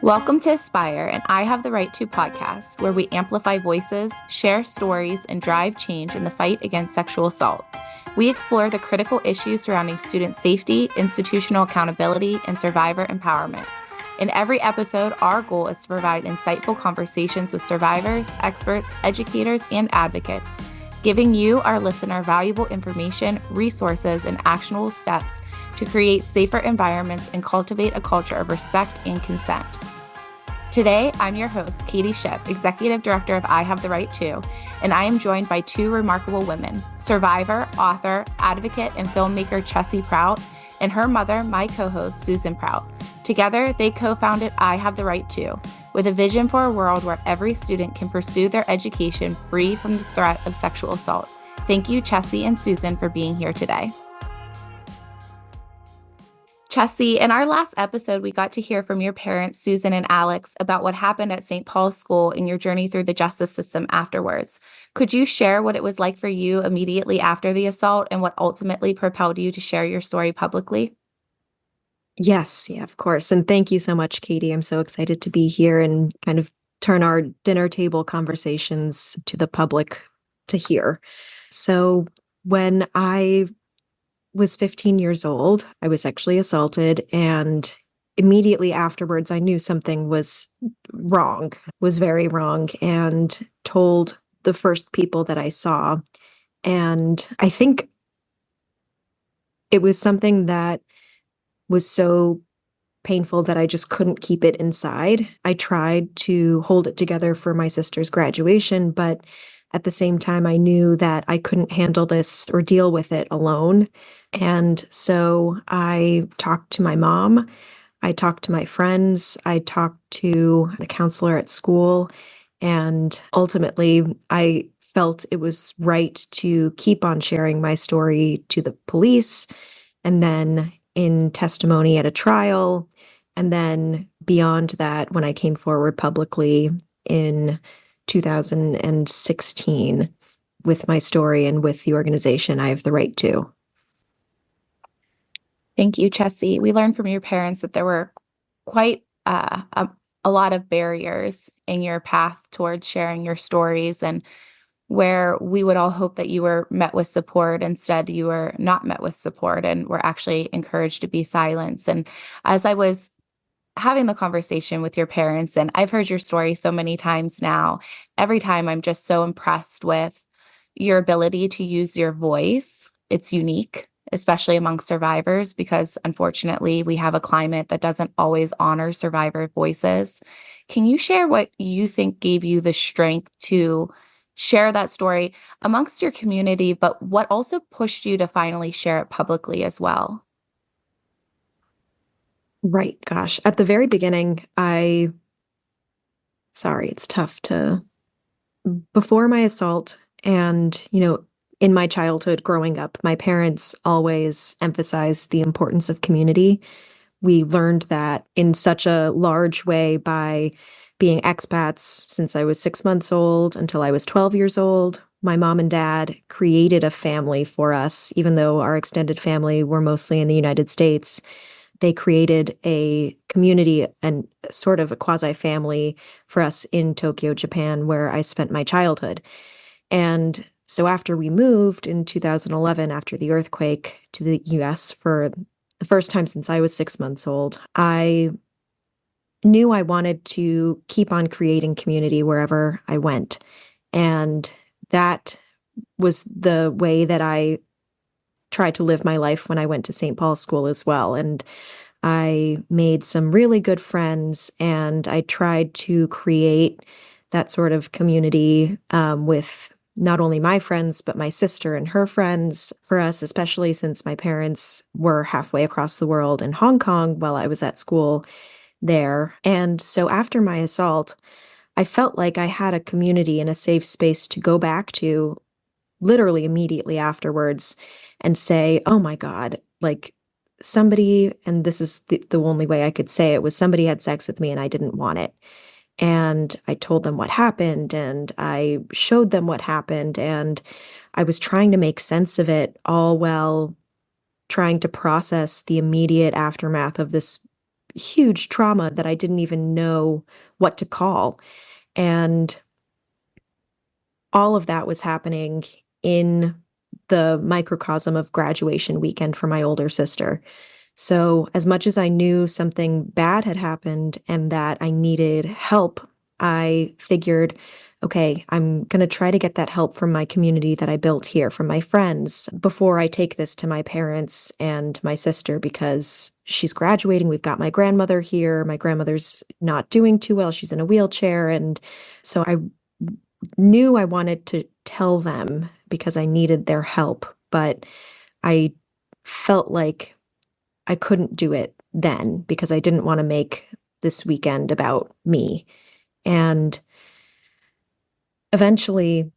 Welcome to Aspire and I Have the Right to podcast, where we amplify voices, share stories, and drive change in the fight against sexual assault. We explore the critical issues surrounding student safety, institutional accountability, and survivor empowerment. In every episode, our goal is to provide insightful conversations with survivors, experts, educators, and advocates, giving you, our listener, valuable information, resources, and actionable steps to create safer environments and cultivate a culture of respect and consent. Today, I'm your host, Katie Shipp, Executive Director of I Have the Right To, and I am joined by two remarkable women, survivor, author, advocate, and filmmaker Chessy Prout, and her mother, my co-host, Susan Prout. Together, they co-founded I Have the Right To, with a vision for a world where every student can pursue their education free from the threat of sexual assault. Thank you, Chessy and Susan, for being here today. Chessy, in our last episode, we got to hear from your parents, Susan and Alex, about what happened at St. Paul's School and your journey through the justice system afterwards. Could you share what it was like for you immediately after the assault and what ultimately propelled you to share your story publicly? Yes, yeah, of course. And thank you so much, Katie. I'm so excited to be here and kind of turn our dinner table conversations to the public to hear. So when I was 15 years old, I was sexually assaulted, and immediately afterwards, I knew something was wrong, was very wrong, and told the first people that I saw. And I think it was something that was so painful that I just couldn't keep it inside. I tried to hold it together for my sister's graduation, but at the same time, I knew that I couldn't handle this or deal with it alone. And so I talked to my mom, I talked to my friends, I talked to the counselor at school, and ultimately I felt it was right to keep on sharing my story to the police, and then in testimony at a trial, and then beyond that, when I came forward publicly in 2016 with my story and with the organization I Have the Right To. Thank you, Chessy. We learned from your parents that there were quite a lot of barriers in your path towards sharing your stories, and where we would all hope that you were met with support. Instead, you were not met with support and were actually encouraged to be silenced. And as I was having the conversation with your parents, and I've heard your story so many times now, every time I'm just so impressed with your ability to use your voice. It's unique, especially among survivors, because unfortunately we have a climate that doesn't always honor survivor voices. Can you share what you think gave you the strength to share that story amongst your community, but what also pushed you to finally share it publicly as well? Right. Gosh, at the very beginning, it's tough before my assault and, in my childhood growing up, my parents always emphasized the importance of community. We learned that in such a large way by being expats since I was 6 months old until I was 12 years old. My mom and dad created a family for us, even though our extended family were mostly in the United States. They created a community and sort of a quasi-family for us in Tokyo, Japan, where I spent my childhood. And so after we moved in 2011, after the earthquake, to the US for the first time since I was 6 months old, I knew I wanted to keep on creating community wherever I went. And that was the way that I tried to live my life when I went to St. Paul's School as well. And I made some really good friends, and I tried to create that sort of community with not only my friends, but my sister and her friends. For us, especially since my parents were halfway across the world in Hong Kong while I was at school there. And so after my assault, I felt like I had a community and a safe space to go back to literally immediately afterwards and say, oh my God, like somebody, and this is the only way I could say it, was somebody had sex with me and I didn't want it. And I told them what happened, and I showed them what happened, and I was trying to make sense of it, all while trying to process the immediate aftermath of this huge trauma that I didn't even know what to call. And all of that was happening in the microcosm of graduation weekend for my older sister. So, as much as I knew something bad had happened and that I needed help, I figured, okay, I'm going to try to get that help from my community that I built here, from my friends, before I take this to my parents and my sister, because she's graduating. We've got my grandmother here. My grandmother's not doing too well. She's in a wheelchair. And so I knew I wanted to tell them because I needed their help, but I felt like I couldn't do it then because I didn't want to make this weekend about me. And eventually,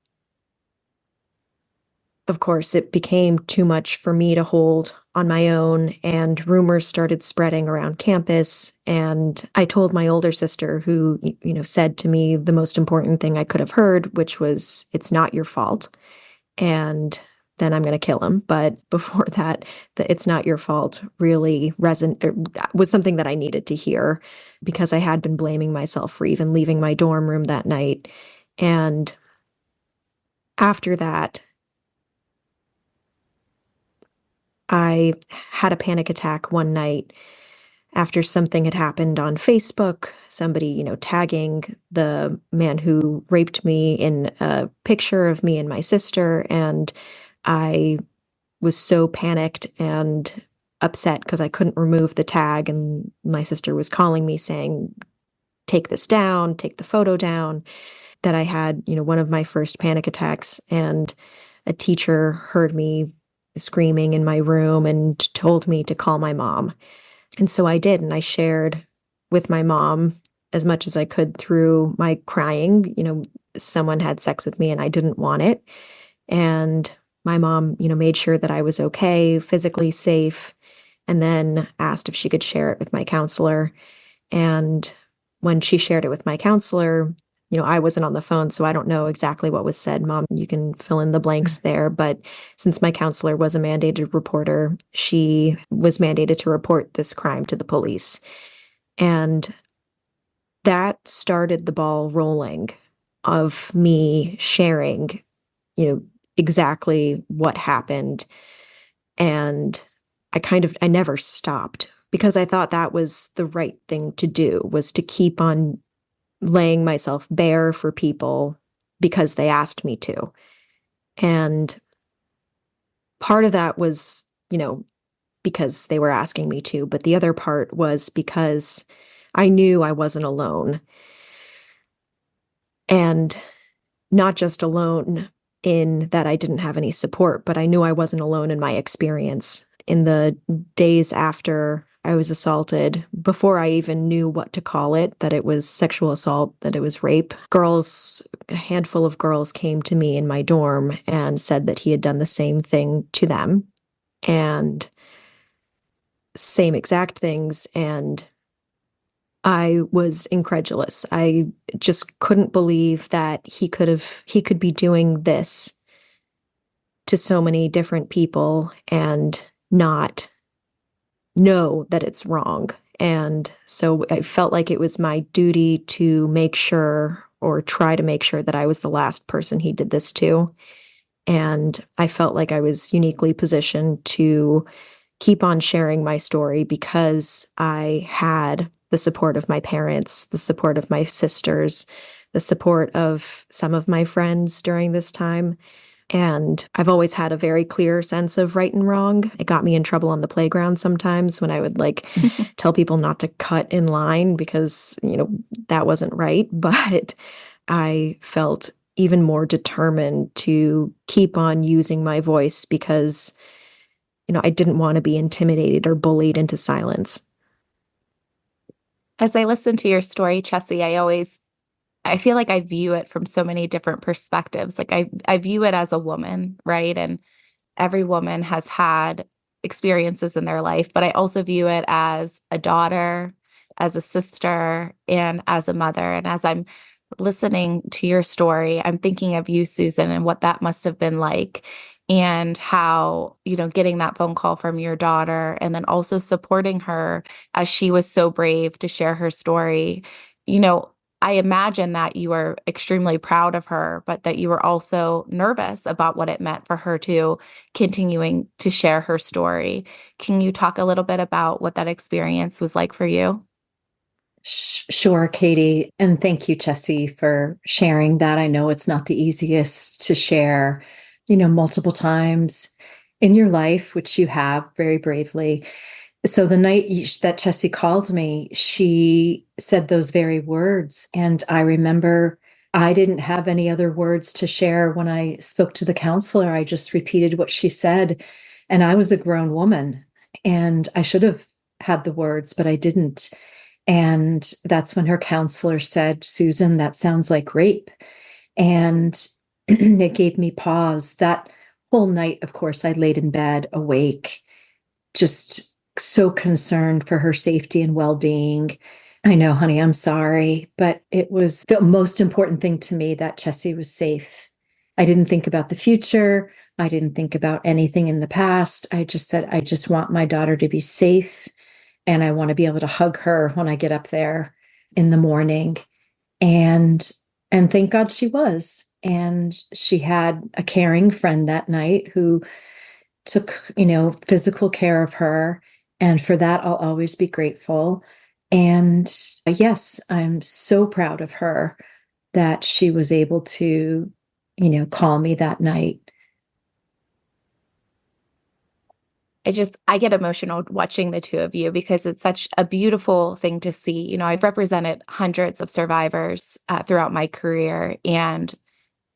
of course, it became too much for me to hold on my own, and rumors started spreading around campus. And I told my older sister, who, said to me the most important thing I could have heard, which was, "It's not your fault." And then I'm going to kill him. But before that, the "it's not your fault" really was something that I needed to hear, because I had been blaming myself for even leaving my dorm room that night. And after that, I had a panic attack one night after something had happened on Facebook, somebody, tagging the man who raped me in a picture of me and my sister. And I was so panicked and upset because I couldn't remove the tag. And my sister was calling me saying, "Take this down, take the photo down," that I had, one of my first panic attacks. And a teacher heard me screaming in my room and told me to call my mom. And so I did. And I shared with my mom as much as I could through my crying. Someone had sex with me and I didn't want it. And my mom, made sure that I was okay, physically safe, and then asked if she could share it with my counselor. And when she shared it with my counselor, I wasn't on the phone, so I don't know exactly what was said. Mom, you can fill in the blanks there. But since my counselor was a mandated reporter, she was mandated to report this crime to the police. And that started the ball rolling of me sharing, exactly what happened. And I never stopped because I thought that was the right thing to do, was to keep on laying myself bare for people because they asked me to. And part of that was, because they were asking me to, but the other part was because I knew I wasn't alone. And not just alone in that I didn't have any support, but I knew I wasn't alone in my experience. In the days after I was assaulted, before I even knew what to call it, that it was sexual assault, that it was rape, a handful of girls came to me in my dorm and said that he had done the same thing to them, and same exact things. And I was incredulous. I just couldn't believe that he could be doing this to so many different people and not know that it's wrong. And so I felt like it was my duty to make sure, or try to make sure, that I was the last person he did this to. And I felt like I was uniquely positioned to keep on sharing my story because I had the support of my parents, the support of my sisters, the support of some of my friends during this time. And I've always had a very clear sense of right and wrong. It got me in trouble on the playground sometimes when I would tell people not to cut in line because, that wasn't right. But I felt even more determined to keep on using my voice because, I didn't want to be intimidated or bullied into silence. As I listen to your story, Chessy, I feel like I view it from so many different perspectives. Like I view it as a woman, right? And every woman has had experiences in their life, but I also view it as a daughter, as a sister, and as a mother. And as I'm listening to your story, I'm thinking of you, Susan, and what that must have been like. and how, getting that phone call from your daughter and then also supporting her as she was so brave to share her story. You know, I imagine that you were extremely proud of her, but that you were also nervous about what it meant for her to continuing to share her story. Can you talk a little bit about what that experience was like for you? Sure, Katie. And thank you, Chessy, for sharing that. I know it's not the easiest to share, multiple times in your life, which you have very bravely. So the night that Chessy called me, she said those very words. And I remember I didn't have any other words to share when I spoke to the counselor. I just repeated what she said. And I was a grown woman and I should have had the words, but I didn't. And that's when her counselor said, Susan, that sounds like rape. And it gave me pause. That whole night, of course, I laid in bed awake, just so concerned for her safety and well-being. I know, honey, I'm sorry, but it was the most important thing to me that Chessy was safe. I didn't think about the future. I didn't think about anything in the past. I just said, I just want my daughter to be safe. And I want to be able to hug her when I get up there in the morning. And thank God she was. And she had a caring friend that night who took, physical care of her. And for that, I'll always be grateful. And yes, I'm so proud of her that she was able to, call me that night. I get emotional watching the two of you because it's such a beautiful thing to see. I've represented hundreds of survivors throughout my career, and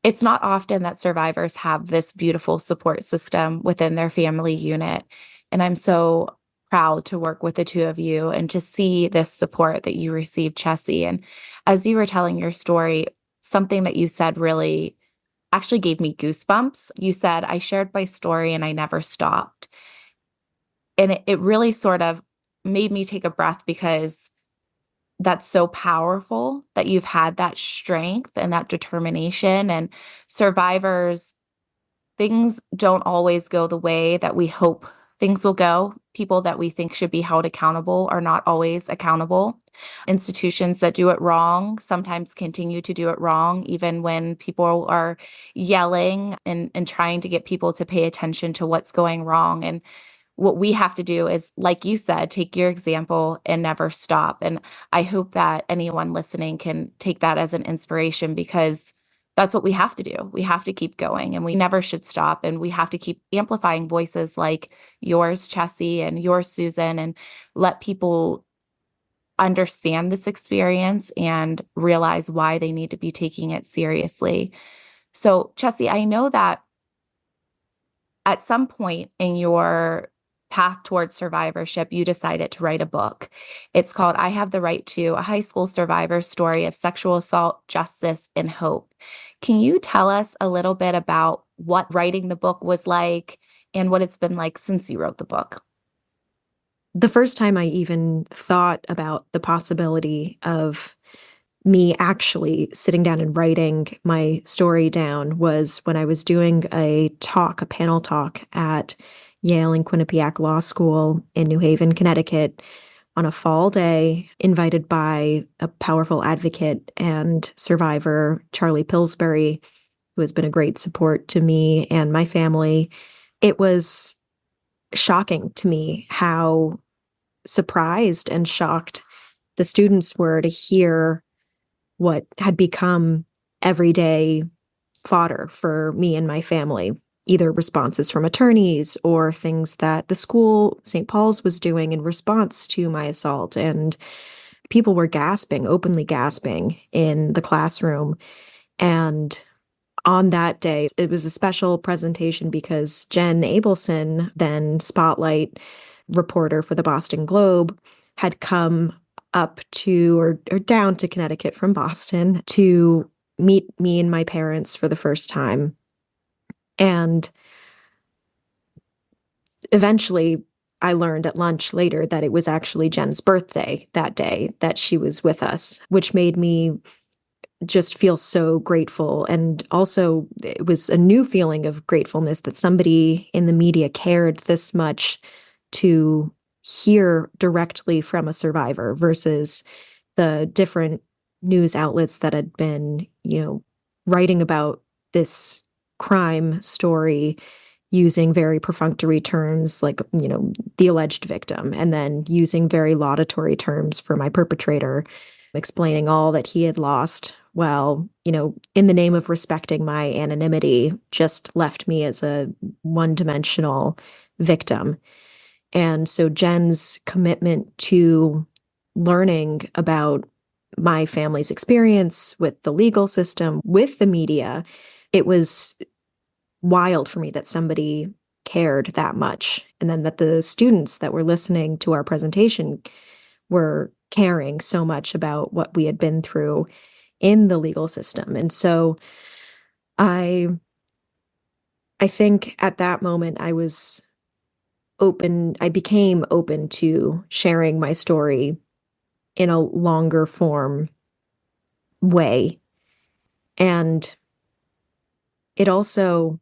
it's not often that survivors have this beautiful support system within their family unit. And I'm so proud to work with the two of you and to see this support that you received, Chessy. And as you were telling your story, something that you said really actually gave me goosebumps. You said, I shared my story and I never stopped. And it really sort of made me take a breath because that's so powerful that you've had that strength and that determination. And survivors, things don't always go the way that we hope things will go. People that we think should be held accountable are not always accountable. Institutions that do it wrong sometimes continue to do it wrong, even when people are yelling and trying to get people to pay attention to what's going wrong. And what we have to do is, like you said, take your example and never stop. And I hope that anyone listening can take that as an inspiration because that's what we have to do. We have to keep going and we never should stop. And we have to keep amplifying voices like yours, Chessy, and yours, Susan, and let people understand this experience and realize why they need to be taking it seriously. So, Chessy, I know that at some point in your path towards survivorship, you decided to write a book. It's called I Have the Right to, a high school survivor's story of sexual assault, justice, and hope. Can you tell us a little bit about what writing the book was like and what it's been like since you wrote the book? The first time I even thought about the possibility of me actually sitting down and writing my story down was when I was doing a panel talk at Yale and Quinnipiac Law School in New Haven, Connecticut, on a fall day, invited by a powerful advocate and survivor, Charlie Pillsbury, who has been a great support to me and my family. It was shocking to me how surprised and shocked the students were to hear what had become everyday fodder for me and my family, either responses from attorneys or things that the school, St. Paul's, was doing in response to my assault. And people were gasping, openly gasping in the classroom. And on that day, it was a special presentation because Jen Abelson, then Spotlight reporter for the Boston Globe, had come up to or down to Connecticut from Boston to meet me and my parents for the first time. And eventually, I learned at lunch later that it was actually Jen's birthday that day that she was with us, which made me just feel so grateful. And also, it was a new feeling of gratefulness that somebody in the media cared this much to hear directly from a survivor versus the different news outlets that had been, writing about this crime story using very perfunctory terms like, the alleged victim, and then using very laudatory terms for my perpetrator, explaining all that he had lost. Well, in the name of respecting my anonymity, just left me as a one-dimensional victim. And so Jen's commitment to learning about my family's experience with the legal system, with the media, it was wild for me that somebody cared that much. And then that the students that were listening to our presentation were caring so much about what we had been through in the legal system. And so I think at that moment I became open to sharing my story in a longer form way. And it also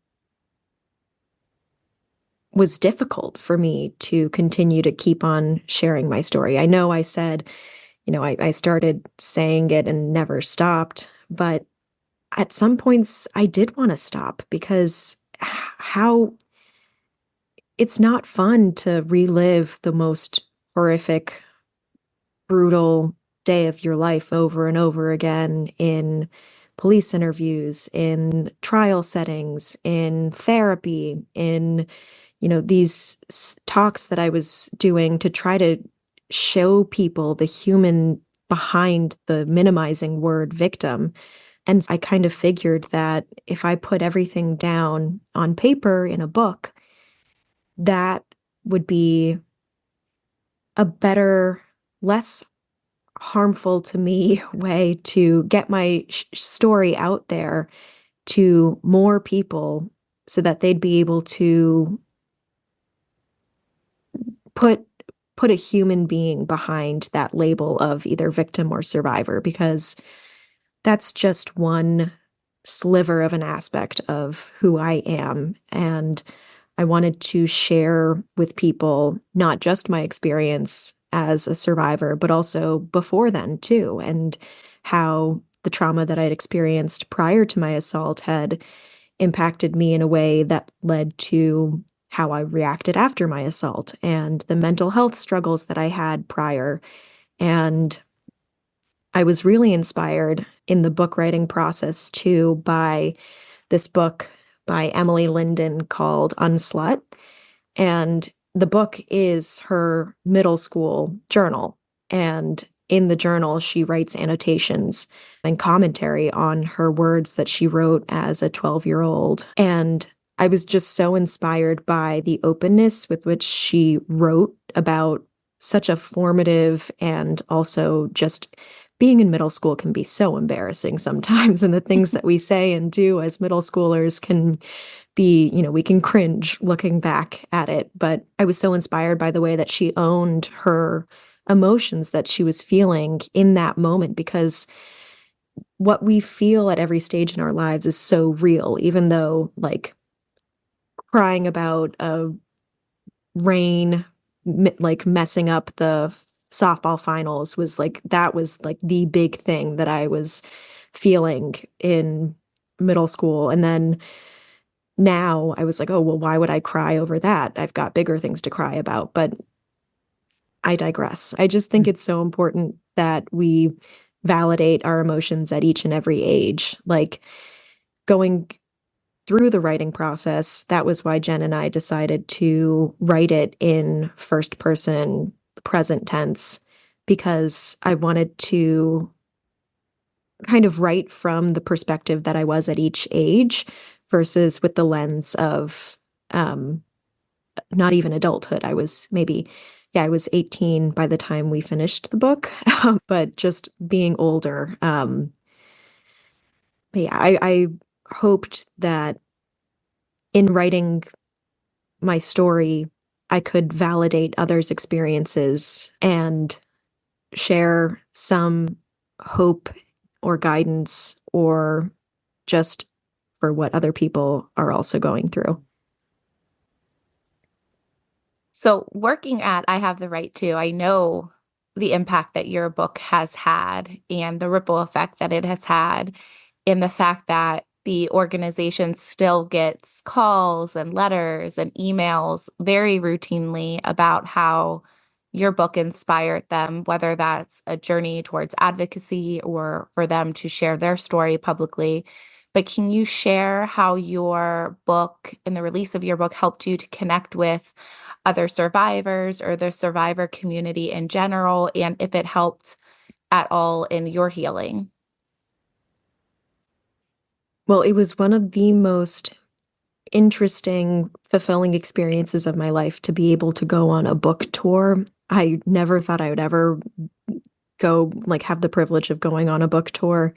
was difficult for me to continue to keep on sharing my story. I know I said, I started saying it and never stopped, but at some points I did want to stop because how it's not fun to relive the most horrific, brutal day of your life over and over again in police interviews, in trial settings, in therapy, in, these talks that I was doing to try to show people the human behind the minimizing word victim. And I kind of figured that if I put everything down on paper in a book, that would be a better, less harmful to me way to get my story out there to more people so that they'd be able to put a human being behind that label of either victim or survivor, because that's just one sliver of an aspect of who I am. And I wanted to share with people not just my experience as a survivor, but also before then too, and how the trauma that I'd experienced prior to my assault had impacted me in a way that led to how I reacted after my assault and the mental health struggles that I had prior. And I was really inspired in the book writing process too by this book by Emily Linden called Unslut. And the book is her middle school journal. And in the journal, she writes annotations and commentary on her words that she wrote as a 12-year-old. And I was just so inspired by the openness with which she wrote about such a formative, and also just being in middle school can be so embarrassing sometimes. And the things that we say and do as middle schoolers can be, we can cringe looking back at it. But I was so inspired by the way that she owned her emotions that she was feeling in that moment, because what we feel at every stage in our lives is so real, even though like crying about a rain, like messing up the softball finals was like, that was like the big thing that I was feeling in middle school. And then now I was like, oh, well, why would I cry over that? I've got bigger things to cry about. But I digress. I just think it's so important that we validate our emotions at each and every age. Like going through the writing process, that was why Jen and I decided to write it in first person, present tense, because I wanted to kind of write from the perspective that I was at each age versus with the lens of not even adulthood. I was I was 18 by the time we finished the book, but just being older. But yeah, I hoped that in writing my story, I could validate others' experiences and share some hope or guidance or just for what other people are also going through. So working at I Have the Right To, I know the impact that your book has had and the ripple effect that it has had, in the fact that the organization still gets calls and letters and emails very routinely about how your book inspired them, whether that's a journey towards advocacy or for them to share their story publicly. But can you share how your book and the release of your book helped you to connect with other survivors or the survivor community in general, and if it helped at all in your healing? Well, it was one of the most interesting, fulfilling experiences of my life to be able to go on a book tour. I never thought I would ever go, like, have the privilege of going on a book tour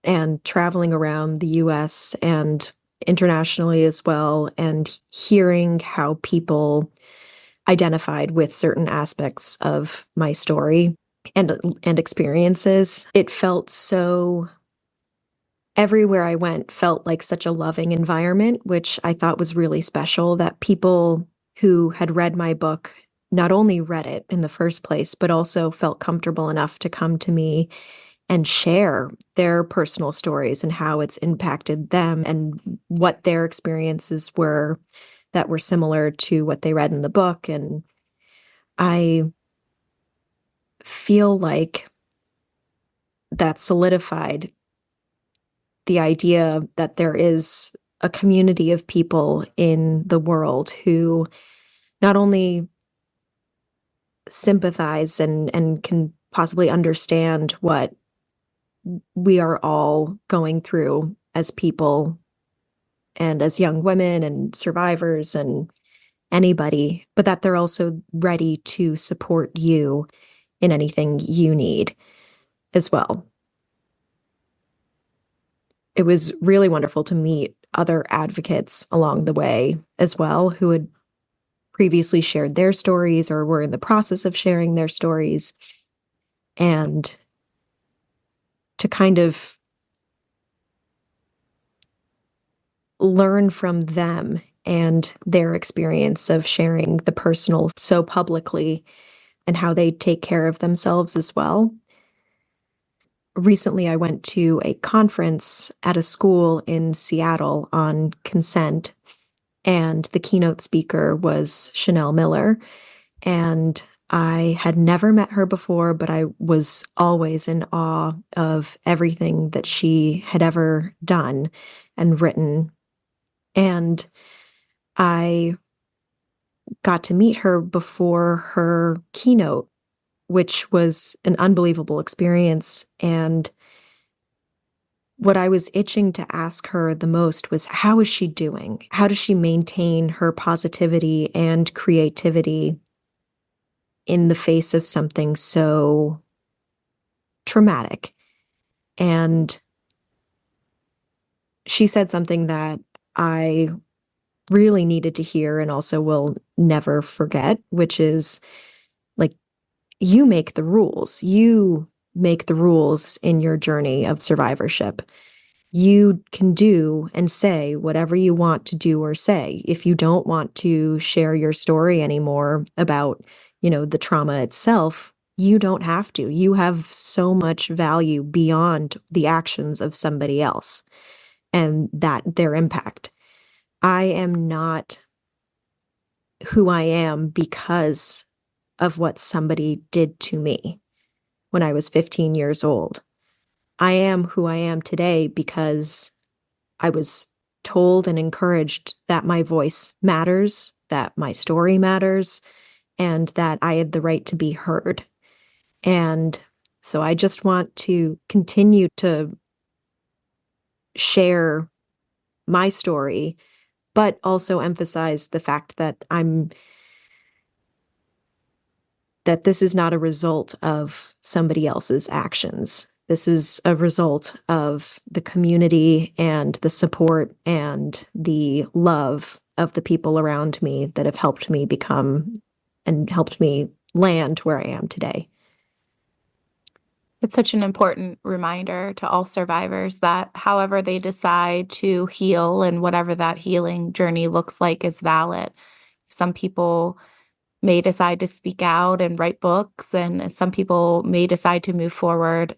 and traveling around the US and internationally as well, and hearing how people identified with certain aspects of my story and experiences. It felt so everywhere I went felt like such a loving environment, which I thought was really special, that people who had read my book not only read it in the first place, but also felt comfortable enough to come to me and share their personal stories and how it's impacted them and what their experiences were that were similar to what they read in the book. And I feel like that solidified the idea that there is a community of people in the world who not only sympathize and can possibly understand what we are all going through as people and as young women and survivors and anybody, but that they're also ready to support you in anything you need as well. It was really wonderful to meet other advocates along the way as well, who had previously shared their stories or were in the process of sharing their stories, and to kind of learn from them and their experience of sharing the personal so publicly and how they take care of themselves as well. Recently, I went to a conference at a school in Seattle on consent, and the keynote speaker was Chanel Miller. And I had never met her before, but I was always in awe of everything that she had ever done and written. And I got to meet her before her keynote, which was an unbelievable experience. And what I was itching to ask her the most was, how is she doing? How does she maintain her positivity and creativity in the face of something so traumatic? And she said something that I really needed to hear and also will never forget, which is, like, you make the rules. You make the rules in your journey of survivorship. You can do and say whatever you want to do or say. If you don't want to share your story anymore about, the trauma itself, you don't have to. You have so much value beyond the actions of somebody else and their impact. I am not who I am because of what somebody did to me when I was 15 years old. I am who I am today because I was told and encouraged that my voice matters, that my story matters, and that I had the right to be heard. And so I just want to continue to share my story, but also emphasize the fact that that this is not a result of somebody else's actions. This is a result of the community and the support and the love of the people around me that have helped me become and helped me land where I am today. It's such an important reminder to all survivors that however they decide to heal and whatever that healing journey looks like is valid. Some people may decide to speak out and write books, and some people may decide to move forward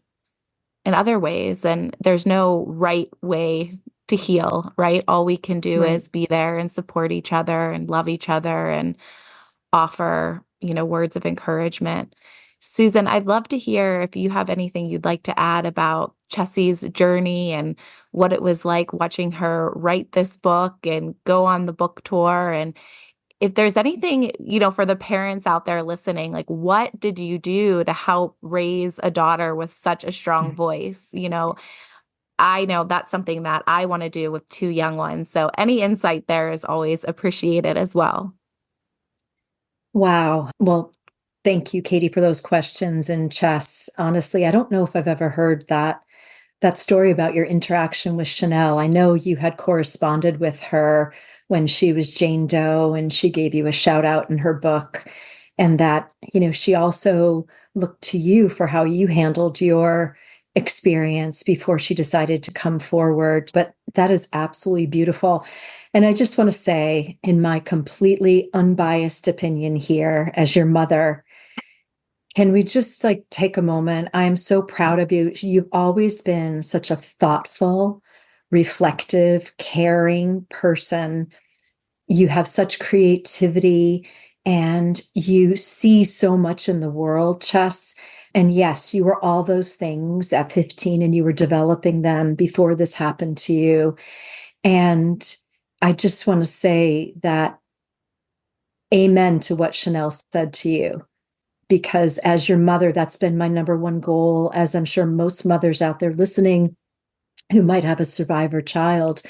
in other ways. And there's no right way to heal, right? All we can do Right. is be there and support each other and love each other and offer, words of encouragement. Susan, I'd love to hear if you have anything you'd like to add about Chessie's journey and what it was like watching her write this book and go on the book tour. And if there's anything, for the parents out there listening, like what did you do to help raise a daughter with such a strong voice? I know that's something that I want to do with two young ones. So any insight there is always appreciated as well. Wow. Well, thank you, Katie, for those questions. And Chess, honestly, I don't know if I've ever heard that story about your interaction with Chanel. I know you had corresponded with her when she was Jane Doe and she gave you a shout out in her book, and that, she also looked to you for how you handled your experience before she decided to come forward. But that is absolutely beautiful. And I just want to say, in my completely unbiased opinion here, as your mother, can we just take a moment? I am so proud of you. You've always been such a thoughtful, reflective, caring person. You have such creativity and you see so much in the world, Chess. And yes, you were all those things at 15 and you were developing them before this happened to you. And I just want to say that amen to what Chanel said to you, because as your mother, that's been my number one goal, as I'm sure most mothers out there listening who might have a survivor child.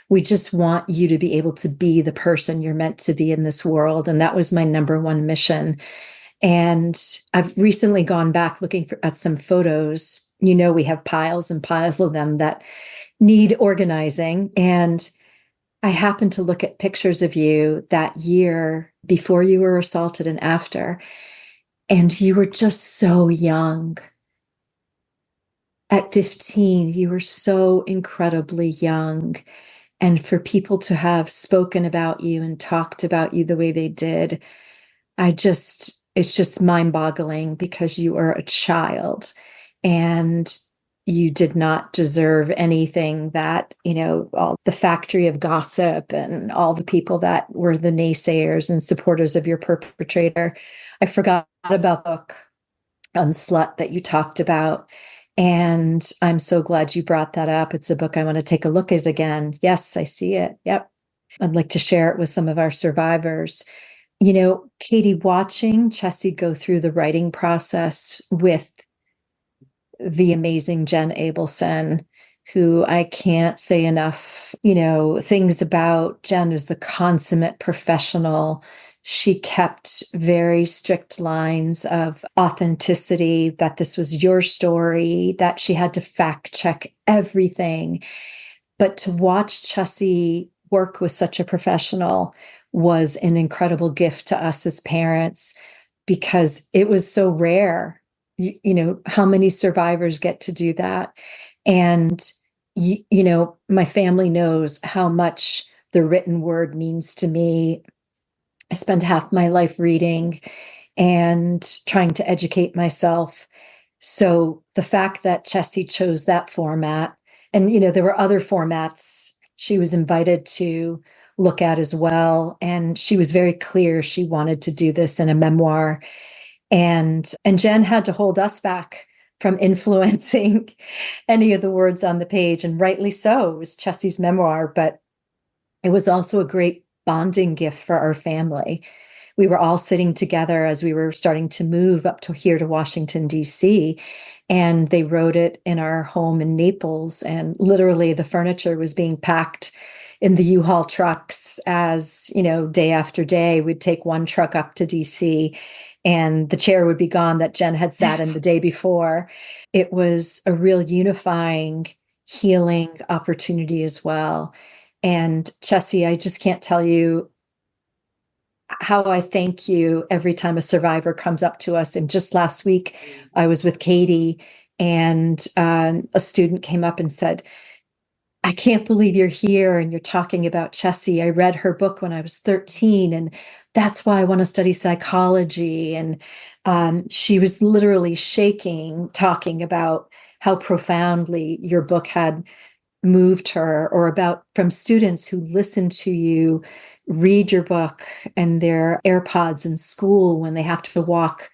We just want you to be able to be the person you're meant to be in this world. And that was my number one mission. And I've recently gone back looking at some photos. We have piles and piles of them that need organizing. And I happened to look at pictures of you that year before you were assaulted and after. And you were just so young. At 15, you were so incredibly young. And for people to have spoken about you and talked about you the way they did, it's just mind-boggling, because you are a child and you did not deserve anything that, all the factory of gossip and all the people that were the naysayers and supporters of your perpetrator. I forgot about the book on Slut that you talked about. And I'm so glad you brought that up. It's a book I want to take a look at again. Yes, I see it. Yep. I'd like to share it with some of our survivors. Katie, watching Chessy go through the writing process with the amazing Jen Abelson, who I can't say enough, things about. Jen is the consummate professional. She kept very strict lines of authenticity, that this was your story, that she had to fact check everything. But to watch Chessy work with such a professional was an incredible gift to us as parents, because it was so rare. How many survivors get to do that? And, my family knows how much the written word means to me. I spend half my life reading and trying to educate myself. So the fact that Chessy chose that format, and, there were other formats she was invited to look at as well. And she was very clear she wanted to do this in a memoir. And Jen had to hold us back from influencing any of the words on the page. And rightly so. It was Chessy's memoir, but it was also a great bonding gift for our family. We were all sitting together as we were starting to move up to here to Washington, D.C., and they wrote it in our home in Naples. And literally the furniture was being packed in the U-Haul trucks as, day after day. We'd take one truck up to D.C. and the chair would be gone that Jen had sat in the day before. It was a real unifying, healing opportunity as well. And Chessy, I just can't tell you how I thank you every time a survivor comes up to us. And just last week, I was with Katie And a student came up and said, I can't believe you're here and you're talking about Chessy. I read her book when I was 13, and that's why I want to study psychology. And she was literally shaking, talking about how profoundly your book had moved her, or about from students who listen to you read your book and their AirPods in school when they have to walk,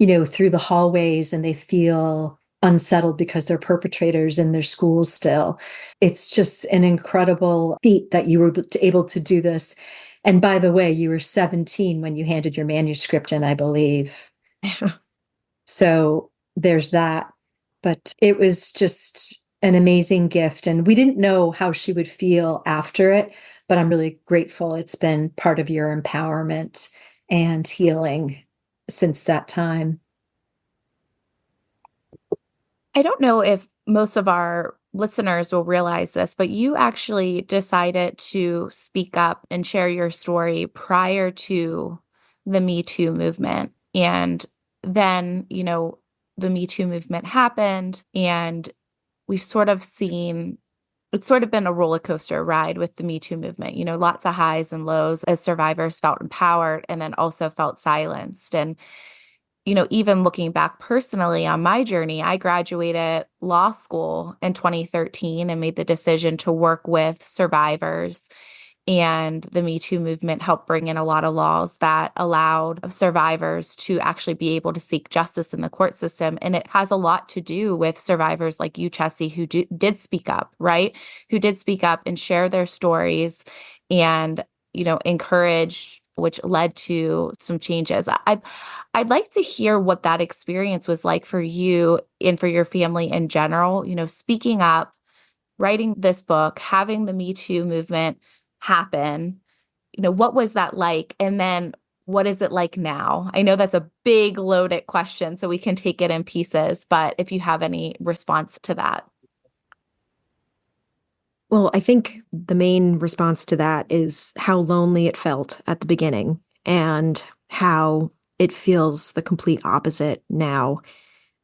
through the hallways and they feel unsettled because they're perpetrators in their schools still. It's just an incredible feat that you were able to do this. And by the way, you were 17 when you handed your manuscript in, I believe. So there's that. But it was just an amazing gift. And we didn't know how she would feel after it, but I'm really grateful it's been part of your empowerment and healing since that time. I don't know if most of our listeners will realize this, but you actually decided to speak up and share your story prior to the Me Too movement. And then, the Me Too movement happened, and we've sort of seen it's sort of been a roller coaster ride with the Me Too movement, lots of highs and lows as survivors felt empowered and then also felt silenced. And even looking back personally on my journey, I graduated law school in 2013 and made the decision to work with survivors. And the Me Too movement helped bring in a lot of laws that allowed survivors to actually be able to seek justice in the court system. And it has a lot to do with survivors like you, Chessy, who did speak up, right? Who did speak up and share their stories and, encourage, which led to some changes. I'd like to hear what that experience was like for you and for your family in general, speaking up, writing this book, having the Me Too movement happen. What was that like? And then what is it like now? I know that's a big loaded question, so we can take it in pieces, but if you have any response to that. Well, I think the main response to that is how lonely it felt at the beginning and how it feels the complete opposite now.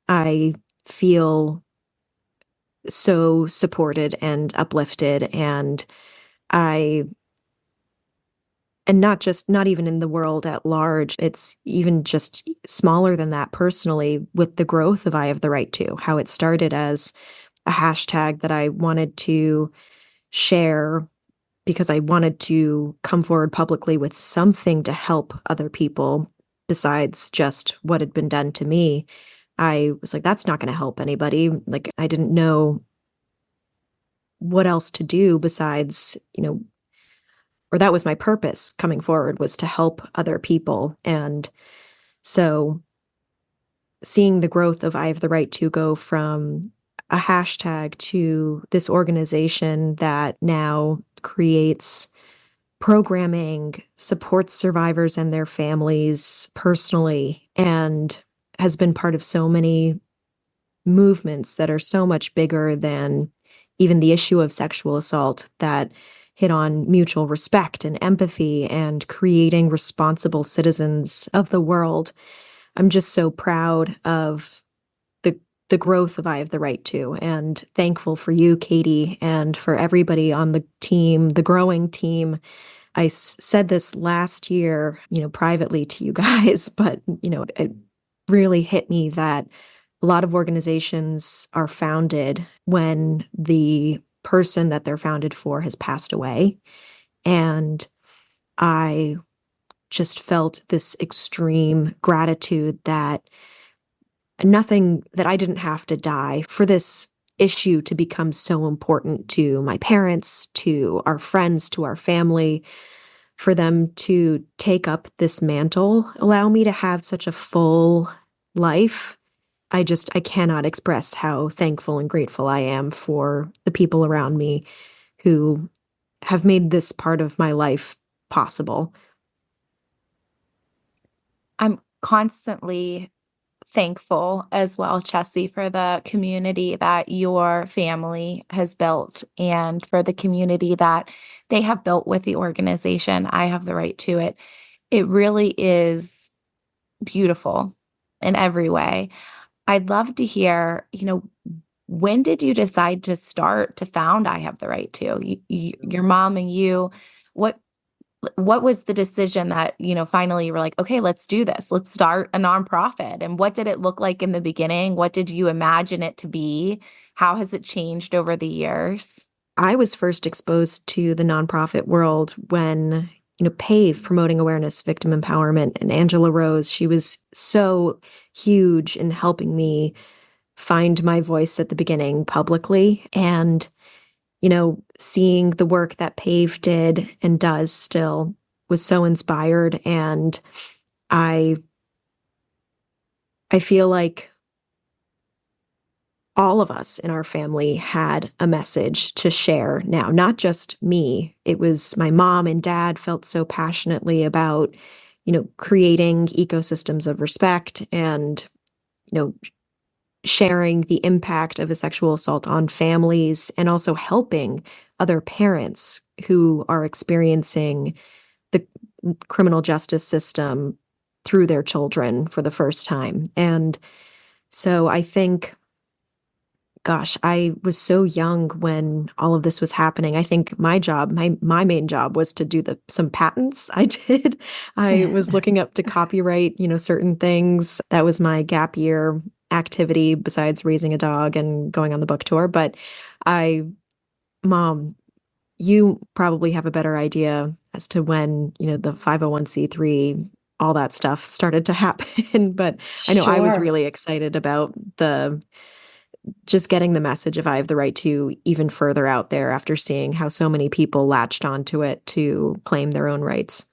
I feel so supported and uplifted, and I and not even in the world at large. It's even just smaller than that personally, with the growth of I Have the Right To, how it started as a hashtag that I wanted to share because I wanted to come forward publicly with something to help other people besides just what had been done to me. I was like, that's not going to help anybody. Like, I didn't know what else to do besides, or that was my purpose coming forward, was to help other people. And so seeing the growth of I Have the Right To go from a hashtag to this organization that now creates programming, supports survivors and their families personally, and has been part of so many movements that are so much bigger than even the issue of sexual assault, that hit on mutual respect and empathy and creating responsible citizens of the world. I'm just so proud of the growth of I Have the Right To, and thankful for you, Katie, and for everybody on the team, the growing team. I said this last year, privately to you guys, but, it really hit me that a lot of organizations are founded when the person that they're founded for has passed away. And I just felt this extreme gratitude that I didn't have to die for this issue to become so important to my parents, to our friends, to our family, for them to take up this mantle, allow me to have such a full life. I cannot express how thankful and grateful I am for the people around me who have made this part of my life possible. I'm constantly thankful as well, Chessy, for the community that your family has built and for the community that they have built with the organization. I Have the Right To It. It really is beautiful in every way. I'd love to hear, when did you decide to found I Have the Right to? Your mom and you, what what was the decision that, finally you were like, okay, let's do this. Let's start a nonprofit. And what did it look like in the beginning? What did you imagine it to be? How has it changed over the years? I was first exposed to the nonprofit world when, PAVE, Promoting Awareness, Victim Empowerment, and Angela Rose, she was so huge in helping me find my voice at the beginning publicly. And, seeing the work that PAVE did and does still was so inspired. And I I feel like all of us in our family had a message to share now, not just me. It was my mom and dad felt so passionately about, creating ecosystems of respect and, sharing the impact of a sexual assault on families and also helping other parents who are experiencing the criminal justice system through their children for the first time. And so I think, gosh, I was so young when all of this was happening. I think my main job was to do some patents. I did. I was looking up to copyright, certain things. That was my gap year activity besides raising a dog and going on the book tour. But I, Mom, you probably have a better idea as to when, the 501(c)(3), all that stuff started to happen. But I know I was Sure. really excited about the just getting the message of I Have the Right to even further out there after seeing how so many people latched onto it to claim their own rights.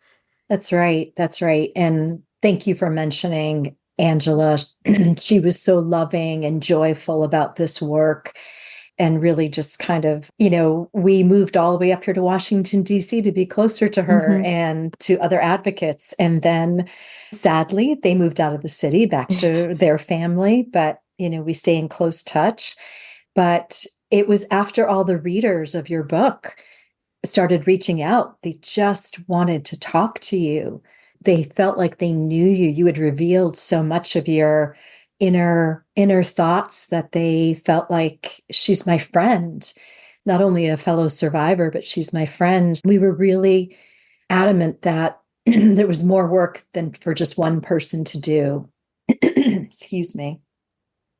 That's right. That's right. And thank you for mentioning Angela. She was so loving and joyful about this work. And really just kind of, we moved all the way up here to Washington, D.C. to be closer to her Mhm. and to other advocates. And then sadly, they moved out of the city back to their family. But, we stay in close touch. But it was after all the readers of your book started reaching out. They just wanted to talk to you. They felt like they knew you. You had revealed so much of your inner thoughts that they felt like she's my friend, not only a fellow survivor, but she's my friend. We were really adamant that there was more work than for just one person to do. Excuse me.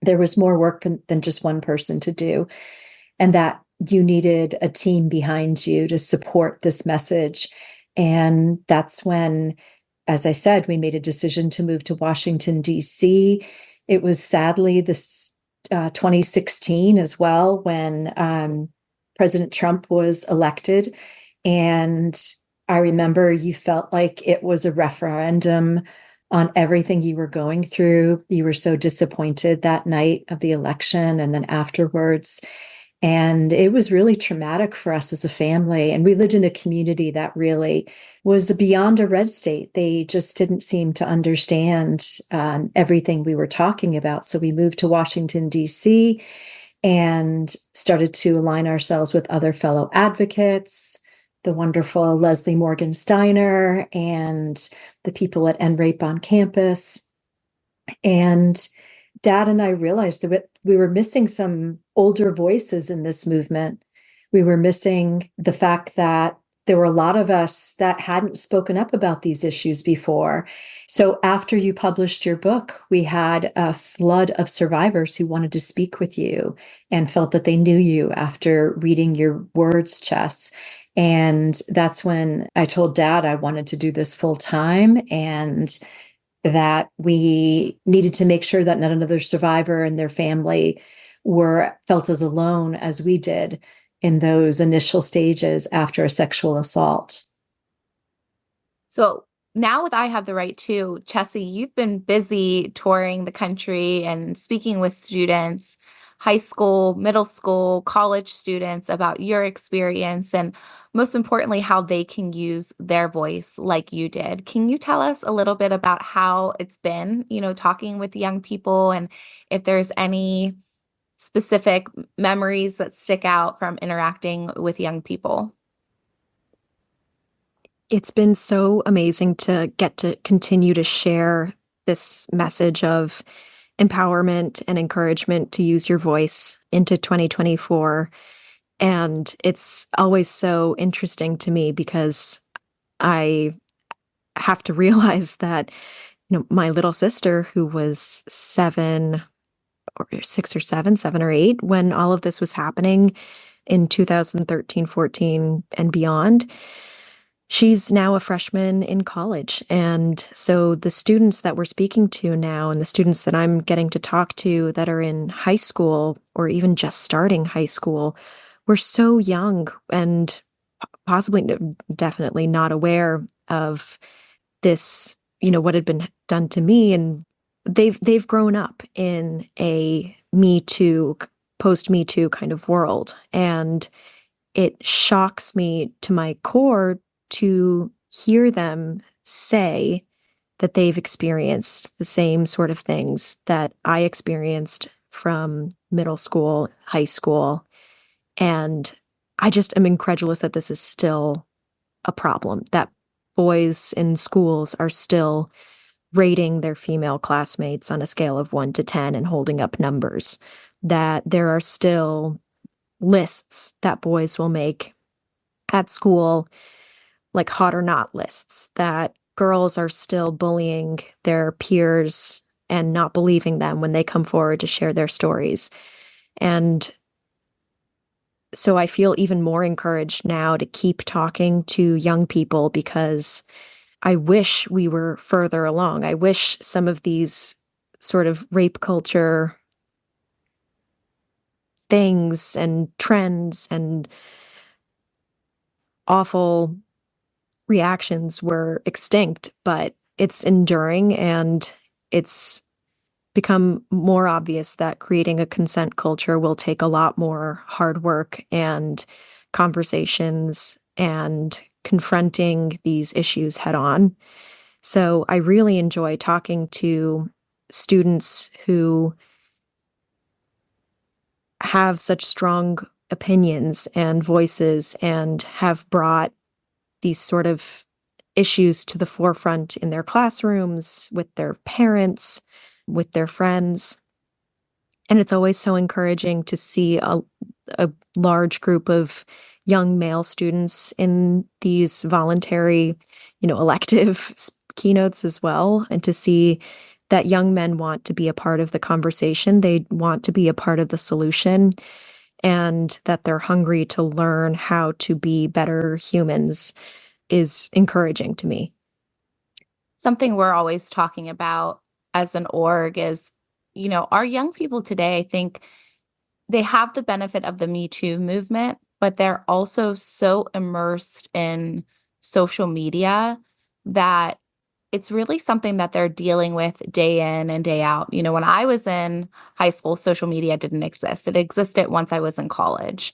There was more work than just one person to do, and that you needed a team behind you to support this message. And that's when, as I said, we made a decision to move to Washington, D.C. It was sadly this 2016 as well when President Trump was elected. And I remember you felt like it was a referendum on everything you were going through. You were so disappointed that night of the election and then afterwards. And it was really traumatic for us as a family. And we lived in a community that really was beyond a red state. They just didn't seem to understand everything we were talking about. So we moved to Washington, D.C., and started to align ourselves with other fellow advocates, the wonderful Leslie Morgan Steiner and the people at NRAPE on campus. And Dad and I realized that we were missing some older voices in this movement. We were missing the fact that there were a lot of us that hadn't spoken up about these issues before. So after you published your book, we had a flood of survivors who wanted to speak with you and felt that they knew you after reading your words, Chess. And that's when I told Dad I wanted to do this full time and that we needed to make sure that not another survivor and their family were felt as alone as we did in those initial stages after a sexual assault. So now with I Have the Right to, Chessy, you've been busy touring the country and speaking with students, high school, middle school, college students about your experience and most importantly, how they can use their voice like you did. Can you tell us a little bit about how it's been, talking with young people and if there's any specific memories that stick out from interacting with young people? It's been so amazing to get to continue to share this message of, empowerment and encouragement to use your voice into 2024. And it's always so interesting to me because I have to realize that, my little sister, who was 7 or 6 or 7 or 8, when all of this was happening in 2013, 14, and beyond, she's now a freshman in college. And so the students that we're speaking to now and the students that I'm getting to talk to that are in high school or even just starting high school were so young and possibly definitely not aware of this, what had been done to me. And they've grown up in a Me Too, post Me Too kind of world. And it shocks me to my core to hear them say that they've experienced the same sort of things that I experienced from middle school, high school. And I just am incredulous that this is still a problem, that boys in schools are still rating their female classmates on a scale of 1 to 10 and holding up numbers, that there are still lists that boys will make at school, like hot or not lists, that girls are still bullying their peers and not believing them when they come forward to share their stories. And so I feel even more encouraged now to keep talking to young people because I wish we were further along. I wish some of these sort of rape culture things and trends and awful reactions were extinct, but it's enduring, and it's become more obvious that creating a consent culture will take a lot more hard work and conversations and confronting these issues head on. So I really enjoy talking to students who have such strong opinions and voices and have brought these sort of issues to the forefront in their classrooms, with their parents, with their friends. And it's always so encouraging to see a large group of young male students in these voluntary, elective keynotes as well, and to see that young men want to be a part of the conversation. They want to be a part of the solution, and that they're hungry to learn how to be better humans is encouraging to me. Something we're always talking about as an org is, our young people today, I think they have the benefit of the Me Too movement, but they're also so immersed in social media that it's really something that they're dealing with day in and day out. When I was in high school, social media didn't exist. It existed once I was in college.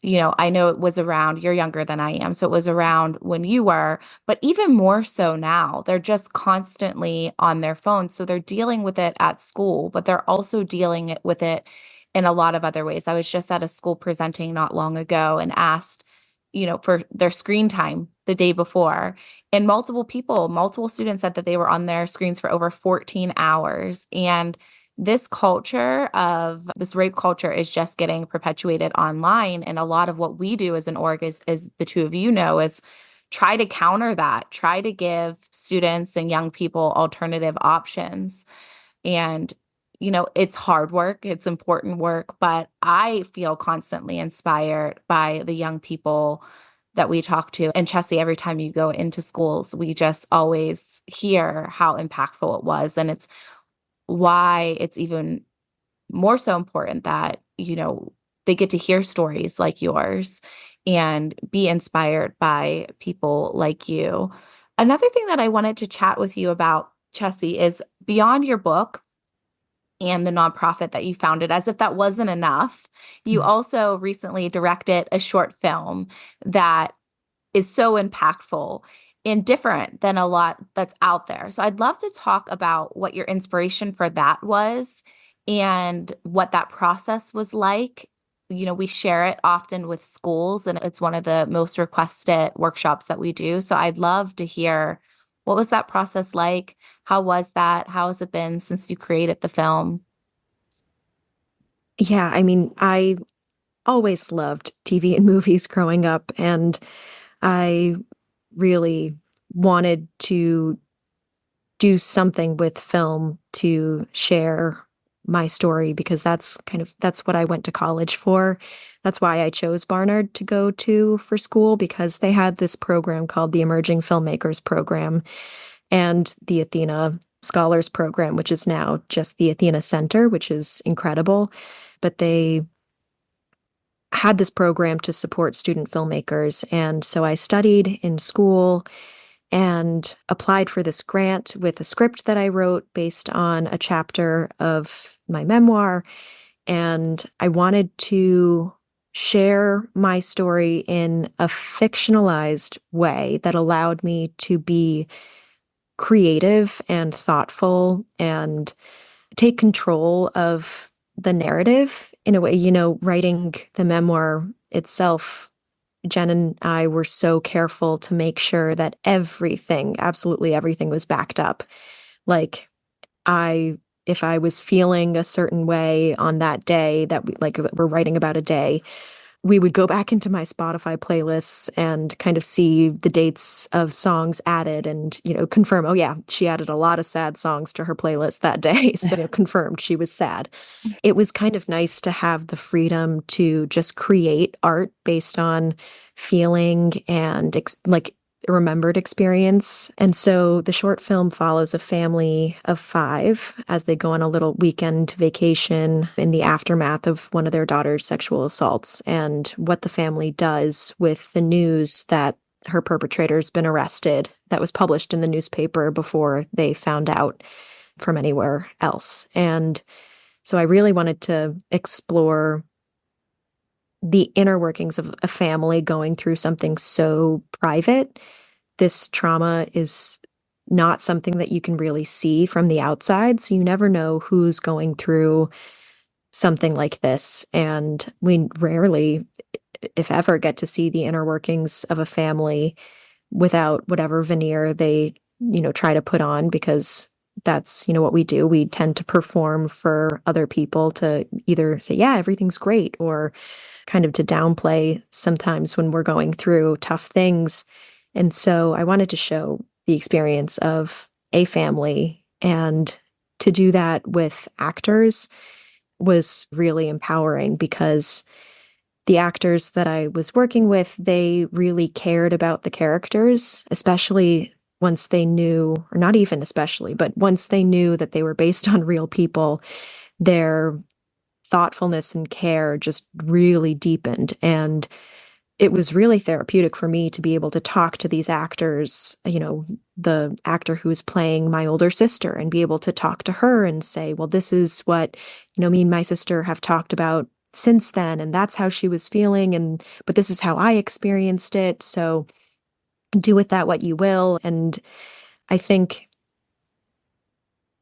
I know it was around, you're younger than I am, so it was around when you were, but even more so now. They're just constantly on their phones. So they're dealing with it at school, but they're also dealing with it in a lot of other ways. I was just at a school presenting not long ago and asked, for their screen time the day before. And multiple students said that they were on their screens for over 14 hours. And this rape culture is just getting perpetuated online. And a lot of what we do as an org is the two of you know, is try to counter that, try to give students and young people alternative options. And, it's hard work, it's important work, but I feel constantly inspired by the young people that we talk to. And Chessy, every time you go into schools, we just always hear how impactful it was. And it's why it's even more so important that, they get to hear stories like yours and be inspired by people like you. Another thing that I wanted to chat with you about, Chessy, is beyond your book and the nonprofit that you founded. As if that wasn't enough, you also recently directed a short film that is so impactful and different than a lot that's out there. So I'd love to talk about what your inspiration for that was and what that process was like. We share it often with schools, and it's one of the most requested workshops that we do. So I'd love to hear, what was that process like? How was that? How has it been since you created the film? Yeah, I mean, I always loved TV and movies growing up, and I really wanted to do something with film to share my story because that's what I went to college for. That's why I chose Barnard to go to for school because they had this program called the Emerging Filmmakers Program and the Athena Scholars Program, which is now just the Athena Center, which is incredible. But they had this program to support student filmmakers. And so I studied in school and applied for this grant with a script that I wrote based on a chapter of my memoir. And I wanted to share my story in a fictionalized way that allowed me to be creative and thoughtful and take control of the narrative in a way, writing the memoir itself. Jen and I were so careful to make sure that everything, absolutely everything was backed up. Like I if I was feeling a certain way on that day that we're writing about a day, we would go back into my Spotify playlists and kind of see the dates of songs added and, confirm, oh yeah, she added a lot of sad songs to her playlist that day. So, confirmed she was sad. It was kind of nice to have the freedom to just create art based on feeling and remembered experience. And so the short film follows a family of 5 as they go on a little weekend vacation in the aftermath of one of their daughter's sexual assaults and what the family does with the news that her perpetrator's been arrested that was published in the newspaper before they found out from anywhere else. And so I really wanted to explore the inner workings of a family going through something so private. This trauma is not something that you can really see from the outside, so you never know who's going through something like this. And we rarely, if ever, get to see the inner workings of a family without whatever veneer they, try to put on, because that's, what we do. We tend to perform for other people to either say, yeah, everything's great, or kind of to downplay sometimes when we're going through tough things. And so I wanted to show the experience of a family, and to do that with actors was really empowering because the actors that I was working with, they really cared about the characters, especially once they knew, or not even especially, but once they knew that they were based on real people, their thoughtfulness and care just really deepened. And it was really therapeutic for me to be able to talk to these actors, the actor who was playing my older sister, and be able to talk to her and say, well, this is what, me and my sister have talked about since then, and that's how she was feeling, but this is how I experienced it. So do with that what you will. And I think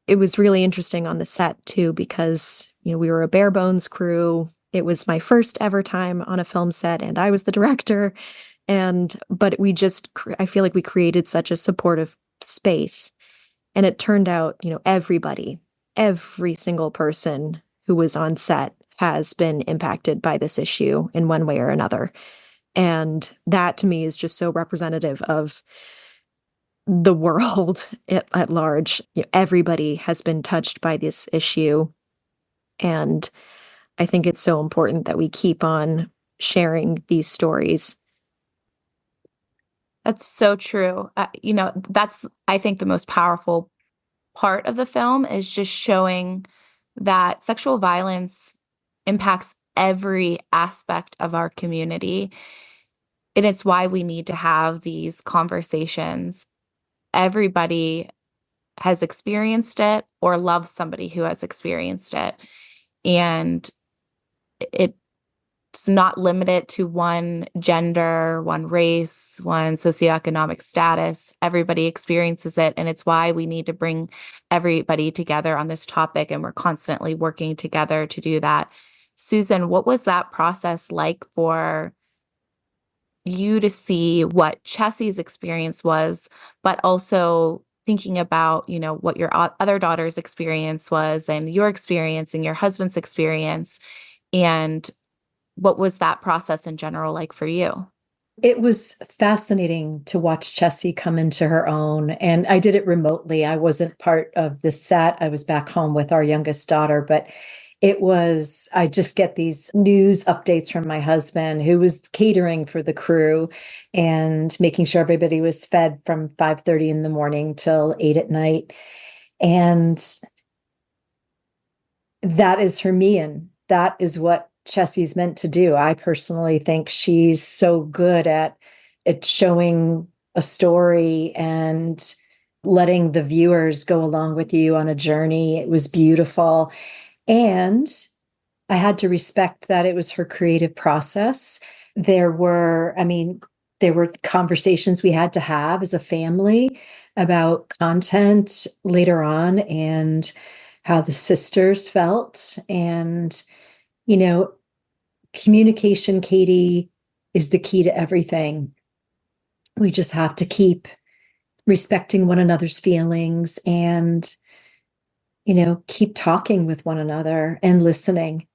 it was really interesting on the set too, because, we were a bare bones crew. It was my first ever time on a film set, and I was the director. But I feel like we created such a supportive space. And it turned out, every single person who was on set has been impacted by this issue in one way or another. And that to me is just so representative of the world at large. Everybody has been touched by this issue. And I think it's so important that we keep on sharing these stories. That's so true. That's, I think, the most powerful part of the film is just showing that sexual violence impacts every aspect of our community. And it's why we need to have these conversations. Everybody has experienced it or loves somebody who has experienced it. And it's not limited to one gender, one race, one socioeconomic status. Everybody experiences it. And it's why we need to bring everybody together on this topic. And we're constantly working together to do that. Susan, what was that process like for you to see what Chessy's experience was, but also thinking about, what your other daughter's experience was and your experience and your husband's experience. And what was that process in general like for you? It was fascinating to watch Chessy come into her own. And I did it remotely. I wasn't part of the set. I was back home with our youngest daughter, but I just get these news updates from my husband who was catering for the crew and making sure everybody was fed from 5:30 in the morning till 8 at night. And that is her me, and that is what Chessie's meant to do. I personally think she's so good at showing a story and letting the viewers go along with you on a journey. It was beautiful. And I had to respect that it was her creative process. There were conversations we had to have as a family about content later on and how the sisters felt. And, communication, Katie, is the key to everything. We just have to keep respecting one another's feelings and, keep talking with one another and listening.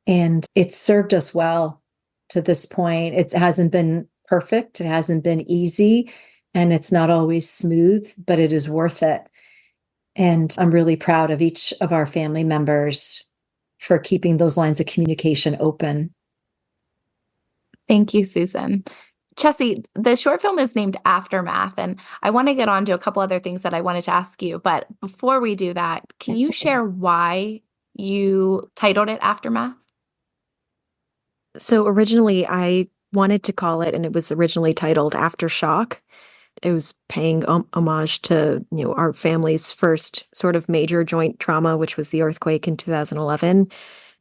And it's served us well to this point. It hasn't been perfect. It hasn't been easy, and it's not always smooth, but it is worth it. And I'm really proud of each of our family members for keeping those lines of communication open. Thank you, Susan. Chessy, the short film is named Aftermath, and I want to get on to a couple other things that I wanted to ask you. But before we do that, can you share why you titled it Aftermath? So originally I wanted to call it, and it was originally titled Aftershock. It was paying homage to, our family's first sort of major joint trauma, which was the earthquake in 2011.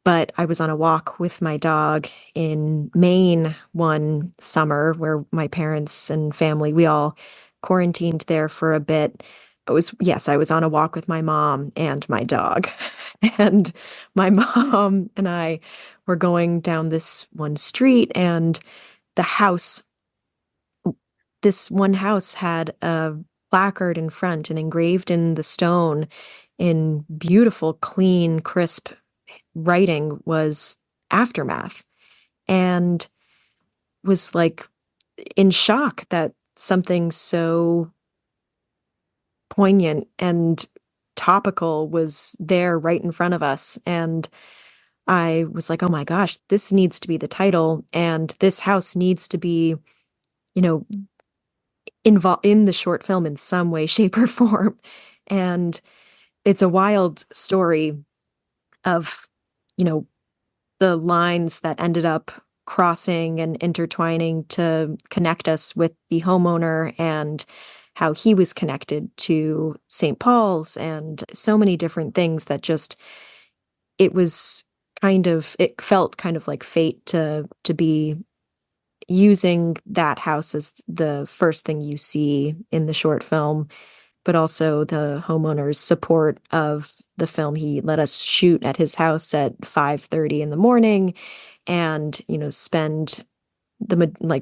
But I was on a walk with my dog in Maine one summer where my parents and family, we all quarantined there for a bit. I was on a walk with my mom and my dog. And my mom and I were going down this one street, and this one house had a placard in front, and engraved in the stone in beautiful, clean, crisp writing was Aftermath, and was like in shock that something so poignant and topical was there right in front of us. And I was like, oh my gosh, this needs to be the title, and this house needs to be, you know, involved in the short film in some way, shape, or form. And it's a wild story of, you know, the lines that ended up crossing and intertwining to connect us with the homeowner, and how he was connected to St. Paul's, and so many different things that just, it felt kind of like fate to be using that house as the first thing you see in the short film, but also the homeowner's support of the film. He let us shoot at his house at 5:30 in the morning, and, spend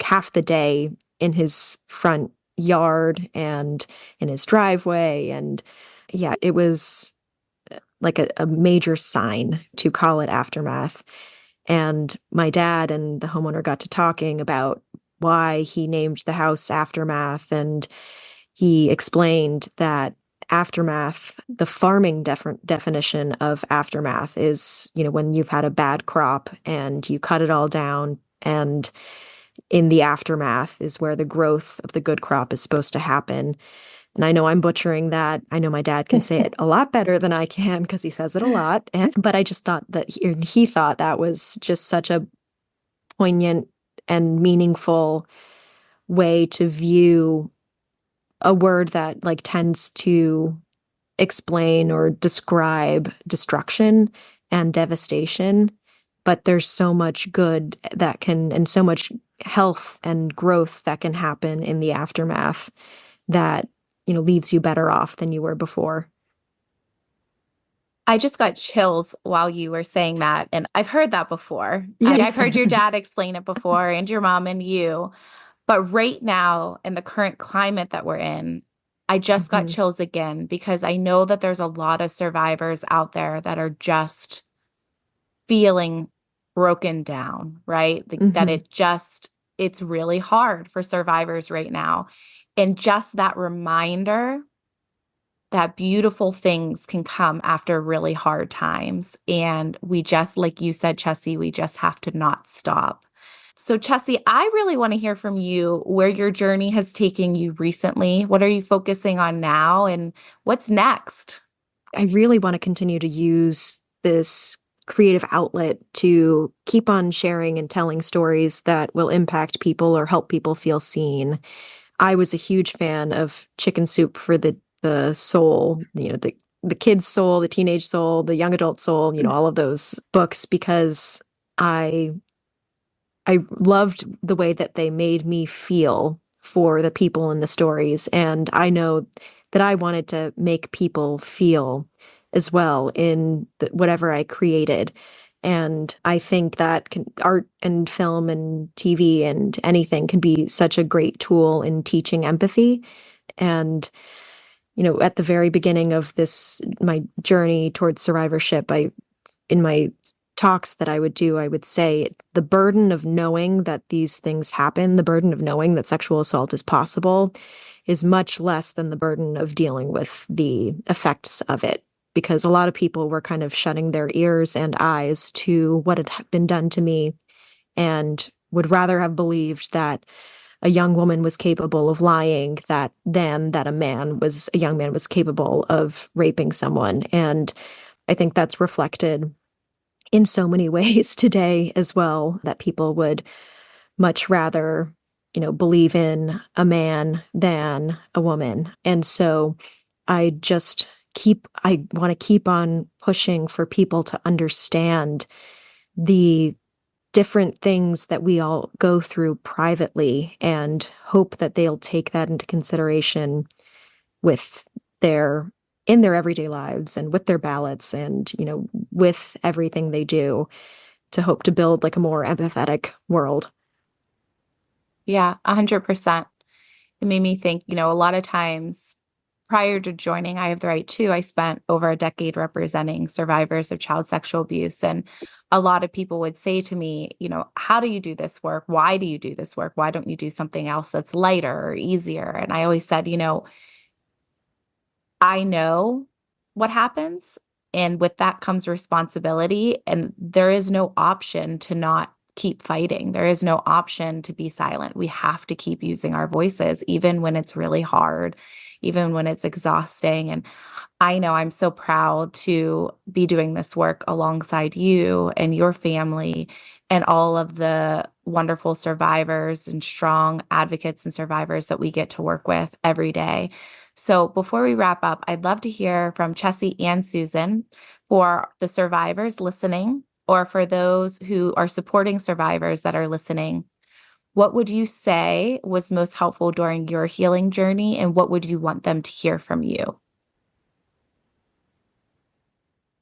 half the day in his front yard and in his driveway. And yeah, it was like a major sign to call it Aftermath. And my dad and the homeowner got to talking about why he named the house Aftermath. And he explained that aftermath, the farming definition of aftermath is, when you've had a bad crop and you cut it all down, and in the aftermath is where the growth of the good crop is supposed to happen. And I know I'm butchering that. I know my dad can say it a lot better than I can because he says it a lot. But I just thought that he thought that was just such a poignant and meaningful way to view a word that tends to explain or describe destruction and devastation. But there's so much good and so much health and growth that can happen in the aftermath that, leaves you better off than you were before. I just got chills while you were saying that. And I've heard that before. Yeah. I've heard your dad explain it before, and your mom and you. But right now, in the current climate that we're in, I just got chills again because I know that there's a lot of survivors out there that are just feeling broken down, right? That it's really hard for survivors right now. And just that reminder that beautiful things can come after really hard times. And we just, like you said, Chessy, we just have to not stop. So, Chessy, I really want to hear from you where your journey has taken you recently. What are you focusing on now and what's next? I really want to continue to use this creative outlet to keep on sharing and telling stories that will impact people or help people feel seen. I was a huge fan of Chicken Soup for the Soul, the kid's soul, the teenage soul, the young adult soul, all of those books because I I loved the way that they made me feel for the people in the stories. And I know that I wanted to make people feel as well in whatever I created. And I think that art and film and TV and anything can be such a great tool in teaching empathy. And, at the very beginning of my journey towards survivorship, in my talks that I would do, I would say the burden of knowing that these things happen, the burden of knowing that sexual assault is possible, is much less than the burden of dealing with the effects of it. Because a lot of people were kind of shutting their ears and eyes to what had been done to me and would rather have believed that a young woman was capable of lying than that a young man was capable of raping someone. And I think that's reflected in so many ways today as well, that people would much rather, believe in a man than a woman. And so I want to keep on pushing for people to understand the different things that we all go through privately and hope that they'll take that into consideration with in their everyday lives and with their ballots and, with everything they do to hope to build like a more empathetic world. Yeah, 100%. It made me think, a lot of times prior to joining I Have the Right To, I spent over a decade representing survivors of child sexual abuse. And a lot of people would say to me, how do you do this work? Why do you do this work? Why don't you do something else that's lighter or easier? And I always said, I know what happens. And with that comes responsibility. And there is no option to not keep fighting. There is no option to be silent. We have to keep using our voices, even when it's really hard, even when it's exhausting. And I know I'm so proud to be doing this work alongside you and your family and all of the wonderful survivors and strong advocates and survivors that we get to work with every day. So before we wrap up, I'd love to hear from Chessy and Susan for the survivors listening, or for those who are supporting survivors that are listening. What would you say was most helpful during your healing journey, and what would you want them to hear from you?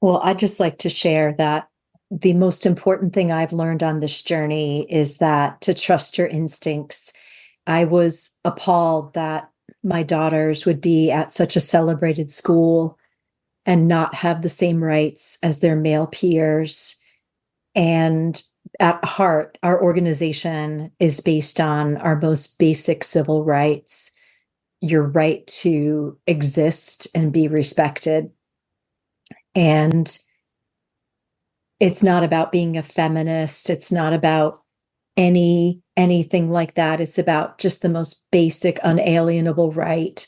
Well, I'd just like to share that the most important thing I've learned on this journey is that to trust your instincts. I was appalled that my daughters would be at such a celebrated school and not have the same rights as their male peers. And at heart, our organization is based on our most basic civil rights, your right to exist and be respected. And it's not about being a feminist. It's not about anything like that. It's about just the most basic, unalienable right.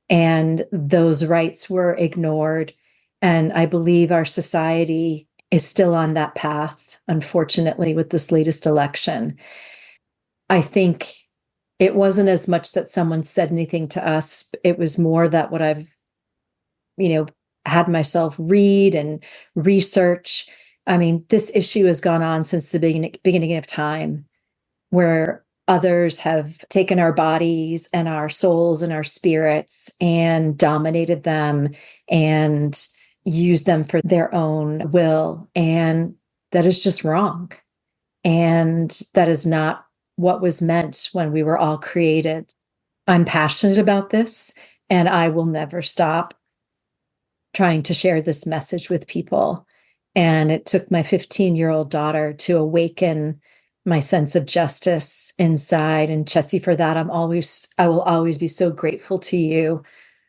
And those rights were ignored. And I believe our society is still on that path, unfortunately, with this latest election. I think it wasn't as much that someone said anything to us. It was more that what I've, had myself read and research. I mean, this issue has gone on since the beginning of time, where others have taken our bodies and our souls and our spirits and dominated them and used them for their own will. And that is just wrong. And that is not what was meant when we were all created. I'm passionate about this. And I will never stop trying to share this message with people. And it took my 15-year-old daughter to awaken my sense of justice inside. And Chessy, for that, I will always be so grateful to you,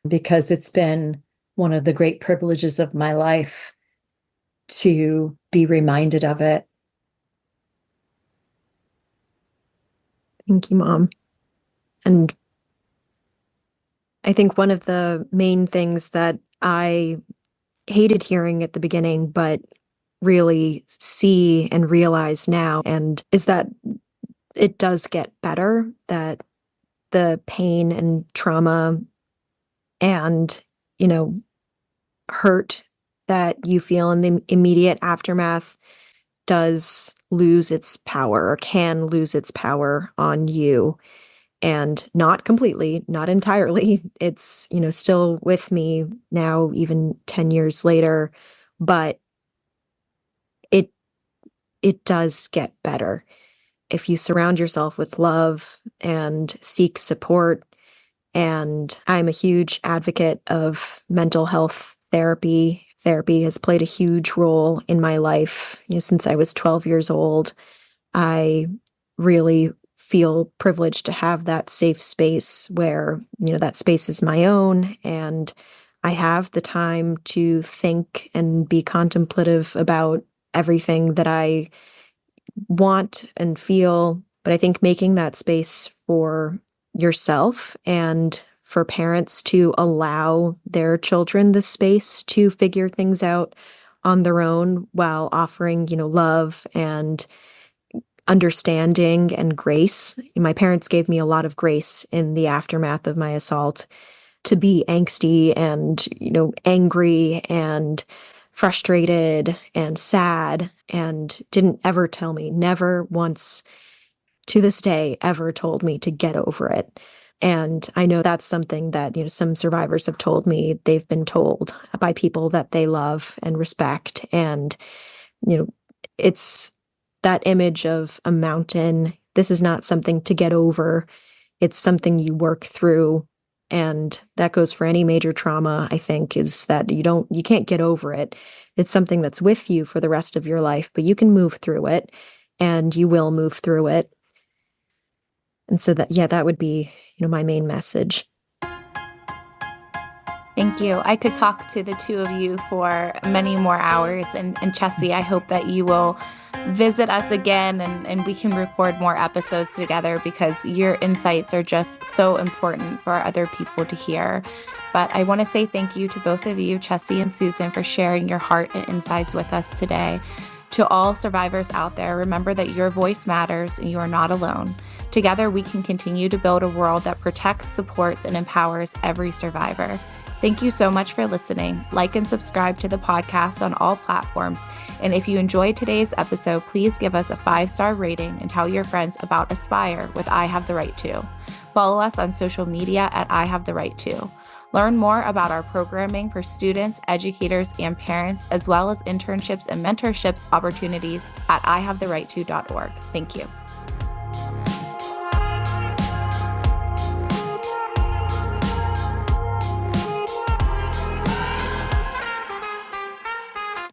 because it's been one of the great privileges of my life to be reminded of it. Thank you, Mom. And I think one of the main things that I hated hearing at the beginning, but really see and realize now, and is that it does get better, that the pain and trauma and, hurt that you feel in the immediate aftermath does lose its power, or can lose its power on you. And not completely, not entirely. It's, still with me now, even 10 years later, but it does get better. If you surround yourself with love and seek support, and I'm a huge advocate of mental health therapy. Therapy has played a huge role in my life, since I was 12 years old. I really feel privileged to have that safe space where, that space is my own, and I have the time to think and be contemplative about everything that I want and feel. But I think making that space for yourself, and for parents to allow their children the space to figure things out on their own, while offering, love and understanding and grace. My parents gave me a lot of grace in the aftermath of my assault to be angsty and, angry and frustrated and sad, and didn't ever tell me, never once to this day ever told me to get over it. And I know that's something that, some survivors have told me they've been told by people that they love and respect. And, it's that image of a mountain. This is not something to get over. It's something you work through. And that goes for any major trauma, I think, is that you can't get over it. It's something that's with you for the rest of your life, but you can move through it, and you will move through it. And so that would be, my main message. Thank you. I could talk to the two of you for many more hours. And Chessy, I hope that you will visit us again, and we can record more episodes together, because your insights are just so important for other people to hear. But I want to say thank you to both of you, Chessy and Susan, for sharing your heart and insights with us today. To all survivors out there, remember that your voice matters and you are not alone. Together, we can continue to build a world that protects, supports, and empowers every survivor. Thank you so much for listening. Like and subscribe to the podcast on all platforms. And if you enjoyed today's episode, please give us a 5-star rating and tell your friends about Aspire with I Have the Right To. Follow us on social media at I Have the Right To. Learn more about our programming for students, educators, and parents, as well as internships and mentorship opportunities at ihavetherightto.org. Thank you.